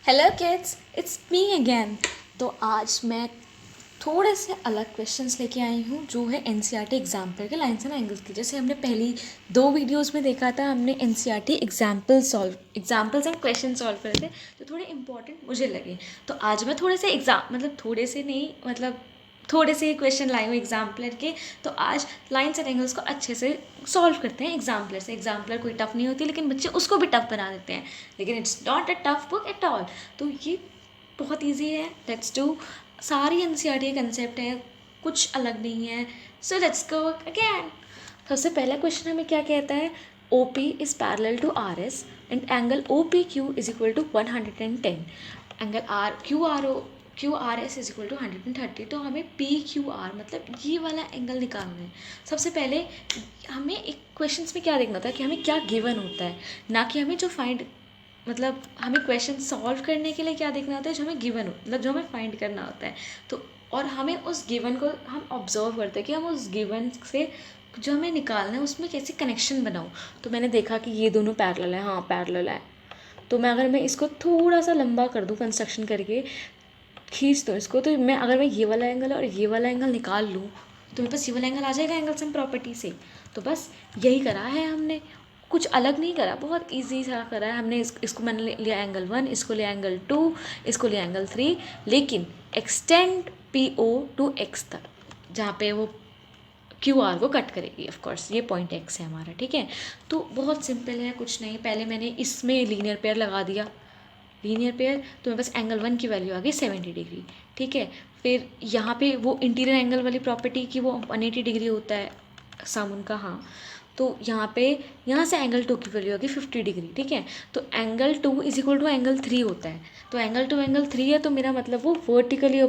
Hello kids, it's me again. तो आज मैं थोड़े से अलग क्वेश्चंस लेके आई हूँ जो है एनसीईआरटी एग्जाम्पल के लाइन्स एंड एंगल्स की। जैसे हमने पहली 2 वीडियोस में देखा था, हमने NCERT examples and question solve करे थे जो थोड़े इंपॉर्टेंट मुझे लगे। तो आज मैं थोड़े से थोड़े से क्वेश्चन लाई हूँ एग्जाम्पलर के। तो आज लाइन्स एंड एंगल्स को अच्छे से सॉल्व करते हैं एग्जाम्पलर से। एग्जाम्पलर कोई टफ नहीं होती, लेकिन बच्चे उसको भी टफ बना देते हैं, लेकिन it's not a tough book at all. तो ये बहुत ईजी है। Let's do. सारी एनसीईआरटी का कंसेप्ट है, कुछ अलग नहीं है। So let's go again. सबसे पहला क्वेश्चन हमें क्या कहता है? OP is parallel to RS and angle OPQ is equal to 110। Angle QRS is equal to 130। तो हमें PQR मतलब ये वाला एंगल निकालना है। सबसे पहले हमें एक क्वेश्चंस में क्या देखना होता है कि हमें क्या गिवन होता है, ना कि हमें जो हमें क्वेश्चन सॉल्व करने के लिए क्या देखना होता है, जो हमें गिवन हो, मतलब जो हमें फाइंड करना होता है। तो और हमें उस गिवन को हम ऑब्जर्व करते हैं कि हम उस गिवन से जो हमें निकालना है उसमें कैसे कनेक्शन बनाऊँ। तो मैंने देखा कि ये दोनों पैरेलल है, हाँ पैरेलल है। तो अगर मैं इसको थोड़ा सा लंबा कर दूँ कंस्ट्रक्शन करके, खींच दूँ इसको, तो अगर मैं ये वाला एंगल और ये वाला एंगल निकाल लूँ तो मेरे पास ये वाला एंगल आ जाएगा एंगल सम प्रॉपर्टी से। तो बस यही करा है हमने, कुछ अलग नहीं करा, बहुत इजी सा करा है हमने। इसको मैंने लिया एंगल 1, इसको लिया एंगल 2, इसको लिया एंगल 3, लेकिन एक्सटेंड PO टू X तक, जहाँ पे वो QR को कट करेगी। ऑफ कोर्स ये पॉइंट X है हमारा, ठीक है। तो बहुत सिंपल है, कुछ नहीं। पहले मैंने इसमें लीनियर पेयर लगा दिया, लीनियर पेयर, तो मेरे पास एंगल 1 की वैल्यू आ गई 70 डिग्री, ठीक है। फिर यहाँ पे वो इंटीरियर एंगल वाली प्रॉपर्टी की वो 180 डिग्री होता है सम उनका, हाँ। तो यहाँ से एंगल 2 की वैल्यू आ गई 50 डिग्री, ठीक है। तो angle 2 is equal to angle 3 होता है। तो एंगल 2 एंगल 3 है, तो मेरा मतलब वो वर्टिकली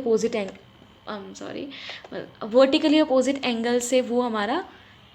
अपोजिट एंगल से वो हमारा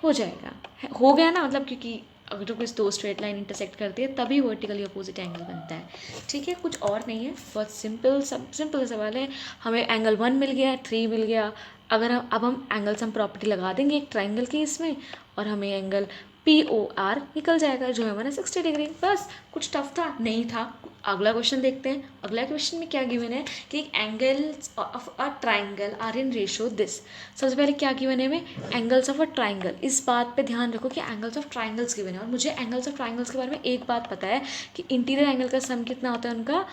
हो जाएगा, हो गया ना, मतलब क्योंकि अगर कोई दो स्ट्रेट लाइन इंटरसेक्ट करती है तभी वर्टिकली अपोजिट एंगल बनता है, ठीक है। कुछ और नहीं है, बहुत सिंपल सवाल है। हमें एंगल 1 मिल गया, 3 मिल गया। अब हम एंगल सम प्रॉपर्टी लगा देंगे एक ट्राइंगल की इसमें, और हमें एंगल POR निकल जाएगा जो है हमारा 60 डिग्री। बस, कुछ टफ था नहीं था। अगला क्वेश्चन देखते हैं। अगला क्वेश्चन में क्या गिवन है कि angles of a triangle are in ratio this. सबसे पहले क्या गिवन है हमें? Angles of a triangle. इस बात पे ध्यान रखो कि एंगल्स ऑफ ट्राइंगल्स गिवन है, और मुझे एंगल्स ऑफ ट्राइंगल्स के बारे में एक बात पता है कि इंटीरियर एंगल का सम कितना होता है उनका,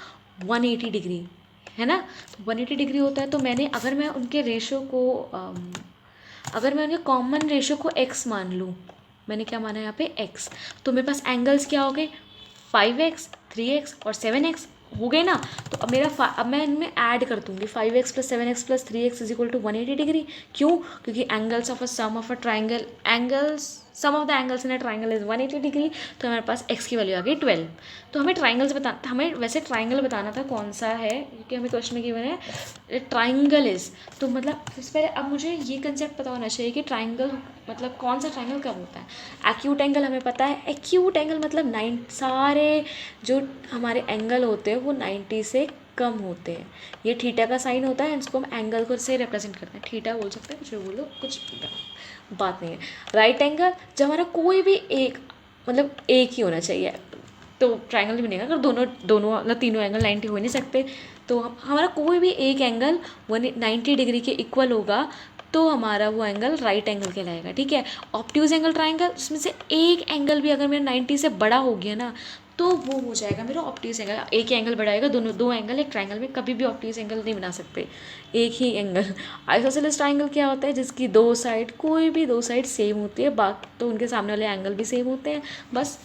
180 डिग्री, है ना। 180 डिग्री होता है। तो अगर मैं उनके रेशियो को अगर मैं उनके कॉमन रेशियो को x मान लूँ, मैंने क्या माना है यहाँ पे x, तो मेरे पास एंगल्स क्या हो गए, 5x, 3x और 7x हो गए ना। तो अब मैं इनमें ऐड कर दूँगी 5x plus 7x plus 3x is equal to 180 degree. क्यों? क्योंकि angles of a sum of a triangle, sum of the angles in a triangle is 180 degree. तो हमारे पास x की वैल्यू आ गई 12। तो हमें वैसे ट्राइंगल बताना था कौन सा है, क्योंकि हमें क्वेश्चन में गिवन है ट्राइंगल इज। तो मतलब इससे पहले अब मुझे ये कंसेप्ट पता होना चाहिए कि ट्राइंगल मतलब कौन सा ट्राइंगल कब होता है। एक्यूट एंगल हमें पता है, एक्यूट एंगल मतलब सारे जो हमारे एंगल होते हैं वो 90 से कम होते हैं। ये थीटा का साइन होता है, इसको हम एंगल को से रिप्रेजेंट करते हैं। थीटा बोल सकते हैं, कुछ भी बोलो, कुछ बात नहीं है। राइट एंगल जब हमारा कोई भी एक मतलब एक ही होना चाहिए तो ट्राइंगल नहीं बनेगा। अगर दोनों दोनों मतलब तीनों एंगल 90 हो नहीं सकते, तो हमारा कोई भी एक एंगल 190 डिग्री के इक्वल होगा तो हमारा वो एंगल राइट एंगल कहलाएगा, ठीक है। ऑब्ट्यूज एंगल ट्राइंगल, उसमें से एक एंगल भी अगर मेरा 90 से बड़ा हो गया ना तो वो हो जाएगा मेरा ऑब्ट्यूज एंगल। एक एंगल बढ़ाएगा, दो एंगल एक ट्राइंगल में कभी भी ऑब्ट्यूज एंगल नहीं बना सकते, एक ही एंगल। आइसोसेलेस ट्राइंगल क्या होता है? जिसकी कोई भी दो साइड सेम होती है, बाकी तो उनके सामने वाले एंगल भी सेम होते हैं। बस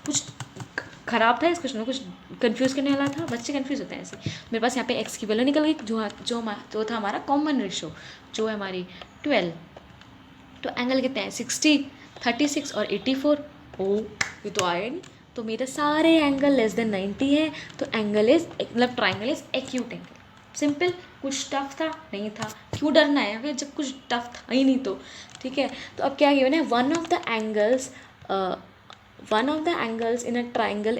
कुछ खराब था इस क्वेश्चन में, कुछ कंफ्यूज करने वाला था, बच्चे कंफ्यूज होते हैं ऐसे। मेरे पास यहाँ पे x की वैल्यू निकल गई, जो था हमारा कॉमन रेशो, जो है हमारी 12। तो एंगल कितने हैं? 60, 36 और 84। ओ, ये तो आया नहीं। तो मेरे सारे एंगल लेस देन 90 है, तो triangle is acute angle. Simple. कुछ टफ था नहीं था, क्यों डरना है फिर जब कुछ टफ था ही नहीं तो, ठीक है। तो अब क्या गिवन है? One of the angles in a triangle,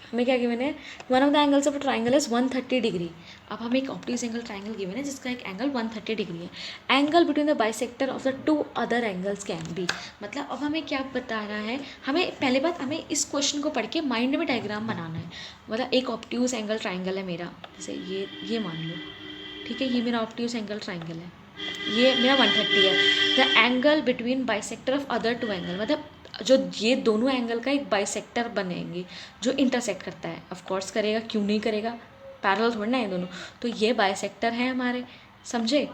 हमें क्या गिवन है, one of the angles of a triangle is 130 degree. अब हमें एक ऑब्ट्यूज एंगल ट्राइंगल गिवन है जिसका एक एंगल 130 डिग्री है। Angle between the bisector of the two other angles can be. मतलब अब हमें क्या बताना है, हमें पहले बात हमें इस क्वेश्चन को पढ़ के माइंड में डायग्राम बनाना है। मतलब एक ऑब्ट्यूज एंगल ट्राइंगल है मेरा, जैसे ये मान लो, ठीक है, ये मेरा ऑब्ट्यूज एंगल ट्राइंगल है, ये मेरा 130 है। The angle between bisector of other two angle, मतलब जो ये दोनों एंगल का एक बाइसेक्टर बनेंगे जो इंटरसेक्ट करता है। ऑफ कोर्स करेगा, क्यों नहीं करेगा, पैरेलल थोड़ी ना है दोनों। तो ये बाइसेक्टर है हमारे, समझे।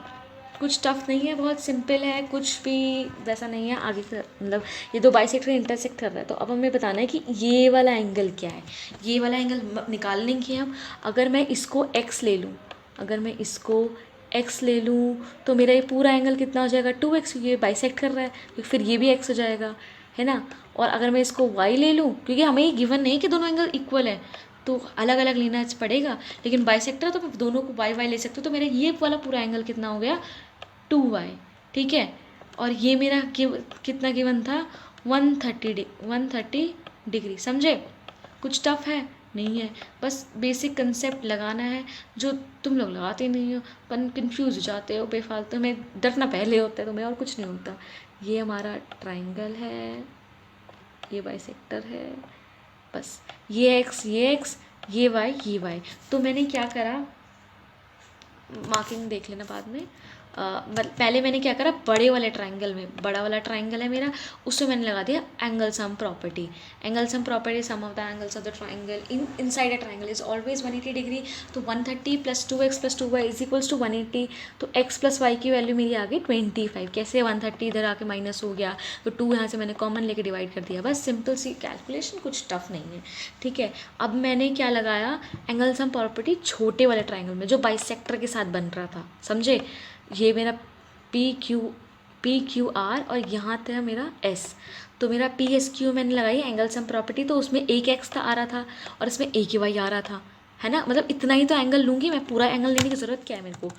कुछ टफ नहीं है, बहुत सिंपल है, कुछ भी वैसा नहीं है आगे मतलब ये दो बाइसेक्टर इंटरसेक्ट कर रहा है। तो अब हमें बताना है कि ये वाला एंगल क्या है। ये वाला एंगल निकालने की हम, अगर मैं इसको x ले लूँ, अगर मैं इसको x ले लूँ तो मेरा ये पूरा एंगल कितना हो जाएगा 2x, ये बाइसेक्ट कर रहा है तो फिर ये भी x हो जाएगा, है ना। और अगर मैं इसको y ले लूँ, क्योंकि हमें ये गिवन नहीं कि दोनों एंगल इक्वल है तो अलग अलग लेना पड़ेगा, लेकिन बाइसेक्टर तो मैं दोनों को y ले सकती हूँ। तो मेरा ये वाला पूरा एंगल कितना हो गया 2y, ठीक है। और ये मेरा कितना गिवन था 130 डिग्री, समझे। कुछ टफ है नहीं है, बस बेसिक कंसेप्ट लगाना है जो तुम लोग लगाते नहीं हो, पर कंफ्यूज हो जाते हो बेफालतू में, डरना पहले होता है तुम्हें और कुछ नहीं होता। ये हमारा ट्राइंगल है, ये बाइसेक्टर है, बस ये x, ये y। तो मैंने क्या करा, मार्किंग देख लेना बाद में। पहले मैंने क्या करा, बड़े वाले ट्राइंगल में, बड़ा वाला ट्राइंगल है मेरा, उसमें मैंने लगा दिया angle sum property. Angle sum property, sum of the angles of the triangle inside a triangle is always 180 degree. तो 130 + 2x + 2y = 180। तो x + y की वैल्यू मेरी आ गई 25। कैसे 130 इधर आके माइनस हो गया तो 2 यहाँ से मैंने कॉमन लेके डिवाइड कर दिया, बस सिंपल सी कैलकुलेशन, कुछ टफ नहीं है, ठीक है। अब मैंने क्या लगाया, एंगल सम प्रॉपर्टी छोटे वाले ट्राइंगल में जो बाइसेक्टर के साथ बन रहा था, समझे। ये मेरा PQR और यहाँ था मेरा S। तो मेरा PSQ मैंने लगाई एंगल सम प्रॉपर्टी, तो उसमें एक x था आ रहा था और इसमें एक y आ रहा था, है ना। मतलब इतना ही तो एंगल लूँगी मैं, पूरा एंगल लेने की ज़रूरत क्या है मेरे को,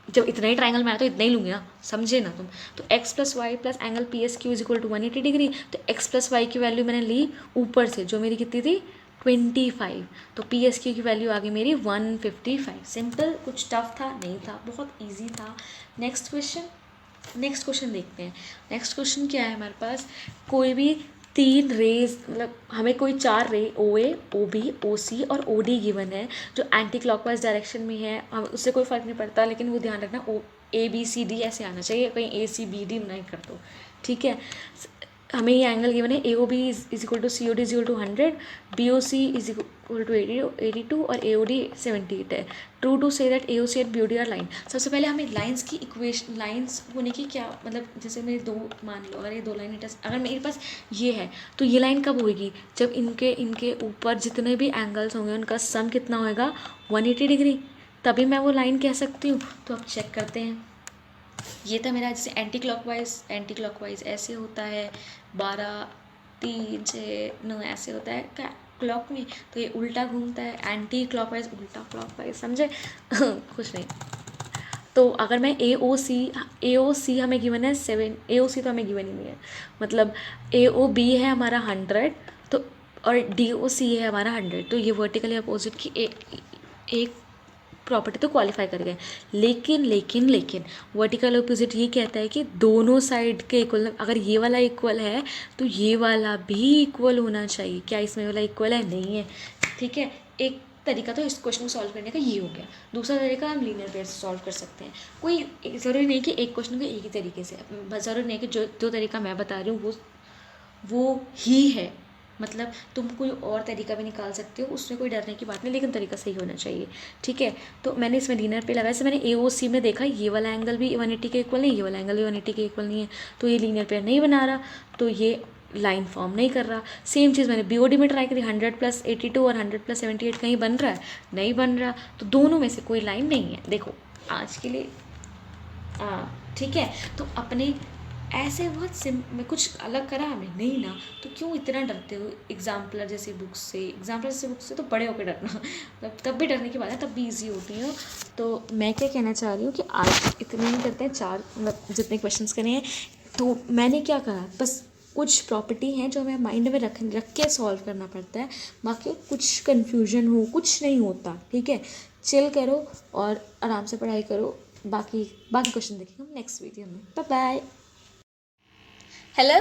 जब इतना ही ट्राइंगल में आया तो इतना ही लूँगी ना, समझे ना तुम। तो x + y + angle PSQ = 180 degree. तो x + y की वैल्यू मैंने ली ऊपर से, जो मेरी कितनी थी 25। तो PSQ की वैल्यू आ गई मेरी 155। सिंपल, कुछ टफ था नहीं था, बहुत ईजी था। नेक्स्ट क्वेश्चन देखते हैं। नेक्स्ट क्वेश्चन क्या है हमारे पास, कोई भी 3 रेज, मतलब हमें कोई 4 रे OA, OB, OC और OD गिवन है जो एंटी क्लॉकवाइज डायरेक्शन में है। हम उससे कोई फ़र्क नहीं पड़ता, लेकिन वो ध्यान रखना ABCD ऐसे आना चाहिए, कहीं ACBD नहीं कर दो, ठीक है। हमें ये एंगल गिवन है AOB = COD = 100, BOC = 82 और AOD 78 है। True to say that AOC and BOD are line. सबसे पहले हमें लाइंस की इक्वेशन, लाइंस होने की क्या मतलब, जैसे मेरे दो, मान लो अगर ये दो लाइन अगर मेरे पास ये है तो ये लाइन कब होगी, जब इनके ऊपर जितने भी एंगल्स होंगे उनका सम कितना होएगा 180 डिग्री, तभी मैं वो लाइन कह सकती हूँ। तो अब चेक करते हैं। ये था मेरा, जैसे एंटी क्लॉकवाइज ऐसे होता है 12, 3, 6, 9 ऐसे होता है क्या क्लॉक में, तो ये उल्टा घूमता है, एंटी क्लॉकवाइज उल्टा क्लॉकवाइज, समझे। कुछ नहीं। तो अगर मैं AOC हमें गिवन है 7, AOC तो हमें गिवन ही नहीं है, मतलब AOB है हमारा 100, तो और DOC है हमारा 100। तो ये वर्टिकली अपोजिट की एक प्रॉपर्टी तो क्वालिफाई कर गए। लेकिन वर्टिकल अपोजिट ये कहता है कि दोनों साइड के इक्वल, अगर ये वाला इक्वल है तो ये वाला भी इक्वल होना चाहिए। क्या इसमें वाला इक्वल है? नहीं है, ठीक है। एक तरीका तो इस क्वेश्चन को सॉल्व करने का ये हो गया। दूसरा तरीका हम लीनियर पेयर से सॉल्व कर सकते हैं। कोई ज़रूरी नहीं कि एक क्वेश्चन को एक ही तरीके से, ज़रूरी नहीं कि जो तरीका मैं बता रही हूँ वो ही है, मतलब तुम कोई और तरीका भी निकाल सकते हो, उसमें कोई डरने की बात नहीं, लेकिन तरीका सही होना चाहिए, ठीक है। तो मैंने इसमें लीनियर पे लगाया, जैसे मैंने AOC में देखा ये वाला एंगल भी 180 के इक्वल नहीं, ये वाला एंगल भी 180 के इक्वल नहीं है, तो ये लीनियर पेयर नहीं बना रहा, तो ये लाइन फॉर्म नहीं कर रहा। सेम चीज़ मैंने BOD में ट्राई करी, 100 + 82 और 100 + 78 कहीं बन रहा है? नहीं बन रहा। तो दोनों में से कोई लाइन नहीं है। देखो आज के लिए ठीक है। तो अपने ऐसे बहुत में कुछ अलग करा हमने नहीं ना, तो क्यों इतना डरते हो एग्जाम्पलर जैसे बुक्स से तो बड़े होकर डरना, मतलब तब भी डरने की बात है, तब भी ईजी होती है। तो मैं क्या कहना चाह रही हूँ कि आज इतने ही करते हैं, 4 मतलब जितने क्वेश्चंस करे हैं। तो मैंने क्या करा, बस कुछ प्रॉपर्टी हैं जो हमें माइंड में रख के सॉल्व करना पड़ता है, बाकी कुछ कन्फ्यूजन हो कुछ नहीं होता, ठीक है। चिल करो और आराम से पढ़ाई करो, बाकी क्वेश्चन देखेंगे हम नेक्स्ट वीडियो में। Bye bye. हेलो।